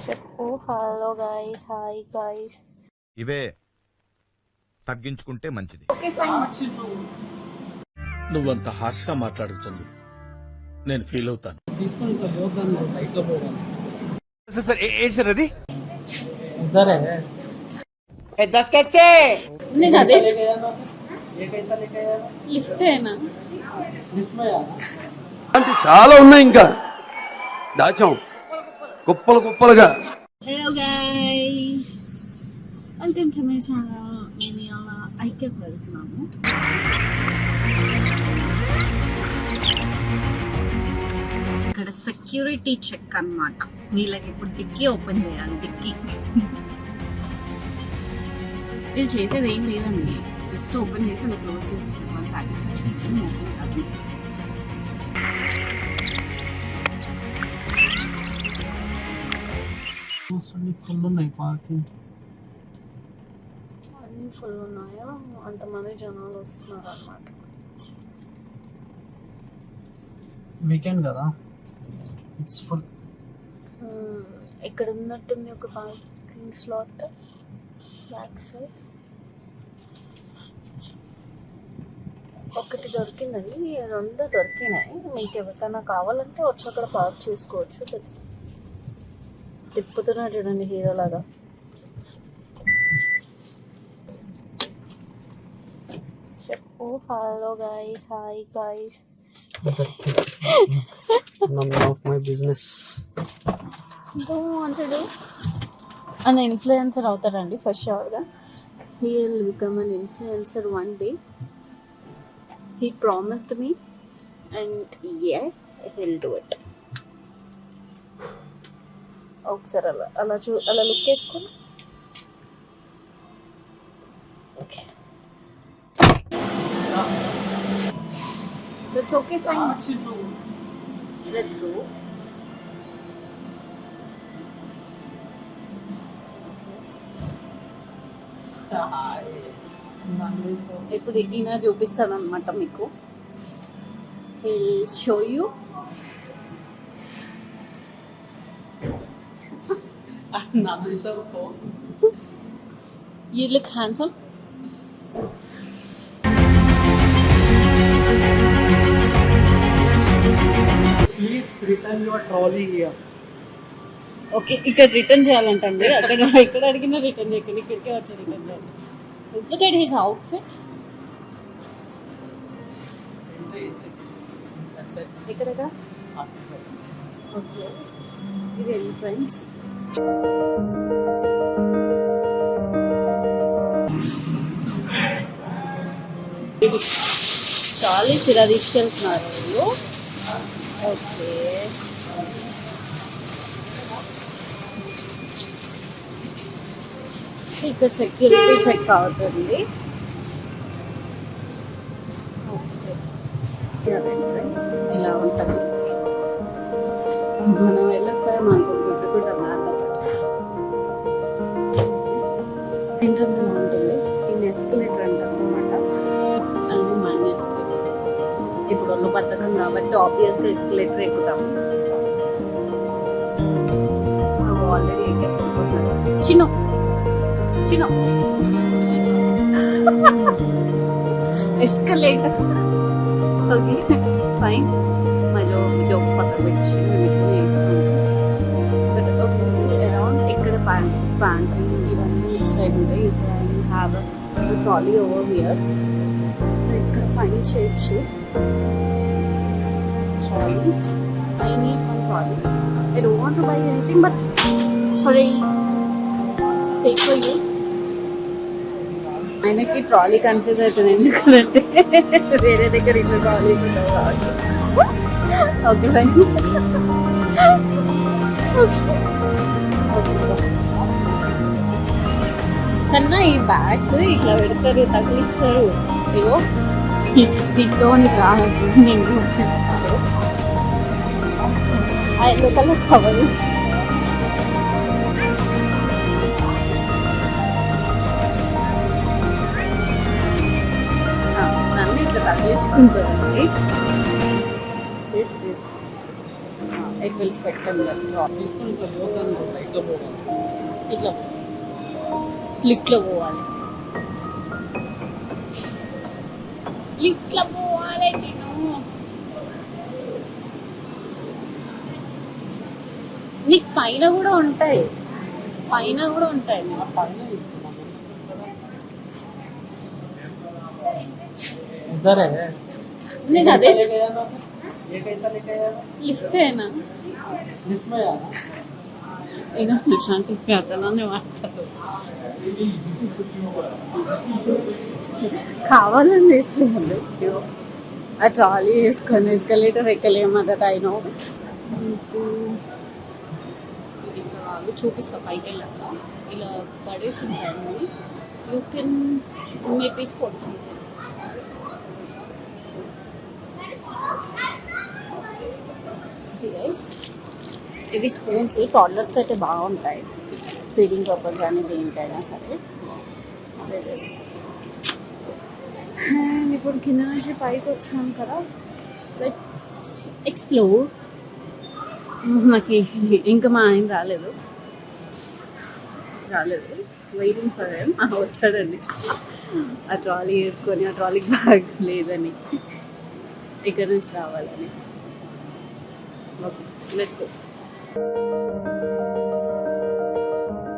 చెప్పు. Hello guys, hi guys. ఇవే తగ్గించుకుంటే మంచిది. Okay fine. నువ్వంత హార్ష్గా మాట్లాడుతుంది నేను ఫీల్ అవుతాను. నేను అదే లిఫ్ట్ అయినా అంటే చాలా ఉన్నాయి, ఇంకా దాచాం కుప్పలు కుప్పలుగా. Hello guys, welcome to my channel. మేము అలా ఐక్యకు వెళ్తున్నాము. ఇక్కడ సెక్యూరిటీ చెక్ అన్నమాట. వీళ్ళకి ఇప్పుడు డిక్కీ ఓపెన్ చేయాలి. డిక్కీ వీళ్ళు చేసేది ఏం లేదండి, జస్ట్ ఓపెన్ చేసి అలా క్లోజ్ చేస్తారు. వాళ్ళ సాటిస్ఫాక్షన్ ఓపెన్ కాదు. ఫుల్ ఉన్నాయి పార్కింగ్. అన్నీ ఫుల్ ఉన్నాయా? అంతమంది జనాలు వస్తున్నారు అన్నమాట. వీకెండ్ కదా, ఇట్స్ ఫుల్. ఇక్కడ ఉన్నట్టుంది ఒక పార్కింగ్ స్లాట్ బ్యాక్ సైడ్. ఒకటి దొరికిందండి, రెండు దొరికినాయి. మీకు ఎవరికైనా కావాలంటే వచ్చి అక్కడ పార్క్ చేసుకోవచ్చు. తిప్పుతున్నారు చూడండి హీరో లాగా. చెప్పు. Hello guys, hi guys. None of my business. అంటాడు అని ఇన్ఫ్లుయెన్సర్ అవుతాడండి ఫస్ట్ షూర్గా. He will become an influencer one day. He promised me and he'll do it. ఒకసారి అలా లుక్ వేసుకొని okay, that's okay, fine. Let's go. ఇప్పుడు ఈయన చూపిస్తాడు అనమాట మీకు. He'll show you. You look handsome. Please return your trolley here. Okay, ఇక్కడ return చేయాలంటండి. ఇక్కడ అడిగినా రిటర్న్ చేయకండి, ఇక్కడికే వచ్చి రిటర్న్ చేయాలి. Look at his outfit. ఇక్కడ ఓకే, ఇది ఎంట్రన్స్. చాలా ఇలా తీసుకెళ్తున్నారు వీళ్ళు. ఓకే, ఇక్కడ సెక్యూరిటీ చెక్ అవుతుంది. ఇలా ఉంటుంది. మనం వెళ్ళకపోయా మనకు గుర్తుకుంటాం. ఎంట్రన్స్ ఇలా ఉంటుంది. దీన్ని ఎస్కలేటర్ అంటాం అనమాట. అది మైనర్ స్టెప్స్. ఇప్పుడు ఉన్న పథకం కాబట్టి ఆబ్వియస్గా ఎస్కలేటర్ ఎక్కుతాం. ఆల్రెడీ ఎక్కేసుకుంటున్నాను. చిన్న ఎస్కలేటర్. Okay fine. మళ్ళీ జోక్స్ పక్కన పెట్టి మేము ఇట్లా చేస్తాం. బట్ ఓకే, అరౌండ్ ఇక్కడ ప్యాంట్రీ ఇవన్నీ ఇటు సైడ్ ఉంటాయి. You can have a trolley over here. ఇక్కడ ఫైన్ చేయొచ్చు. Trolley, I need one trolley. I don't want to buy anything but for a safer use. ఆయనకి ట్రాలీ కన్ఫ్యూజ్ అవుతుంది ఎందుకంటే వేరే దగ్గర ఇల్లు ట్రాలీస్ ఉండవు కాబట్టి. Okay fine. కన్నా ఈ బ్యాగ్స్ ఇట్లా పెడతారు, తగిలిస్తారు. ఇగో తీసుకోని రానట్టు నేను చూపిస్తాను. ఆ లోకల్ కవర్ చేస్తాను. నన్ను ఇట్లా తగిలించుకుంటారండి. It will పెట్టండి తీసుకొని ఇట్లా పోతాను ఇట్లా పోవాలి. ఇట్లా లిఫ్ట్లో పోవాలి. లిఫ్ట్లో పోవాలి నేను. నీకు పైన కూడా ఉంటాయి. పైన తీసుకున్నాను. इधर है నేను అదే लेके जाना ये कैसा लेके जाना లిఫ్ట్ అయినా लिफ्ट में जाना ఇక ఇట్లాంటి అతనే మాట్లాడు కావాలని వేస్తున్నాడు. ఆ ట్రాలీ వేసుకొని ఎస్కలేటర్ ఎక్కలేము అదే అయినా ఇది కాదు చూపిస్తా పైకి వెళ్ళాక ఇలా పడేసి ఉంటాను. యూ కెన్ మీరు తీసుకోవచ్చు. ఇవి స్పూన్స్ టాడ్లర్స్కి అయితే బాగుంటాయి ఫీడింగ్ పర్పస్ కానీ దేనికైనా సరే. అండ్ ఇప్పుడు కింద నుంచి పైకి వచ్చాం కదా, లెట్స్ ఎక్స్ప్లోర్. నాకు ఇంకా మా ఆయన రాలేదు వెయిటింగ్ ఫర్ హెమ్. వచ్చాడండి ఆ ట్రాలీ వేసుకొని, ఆ ట్రాలీకి బ్యాగ్ లేదని, ఇక్కడ నుంచి రావాలని. Okay let's go.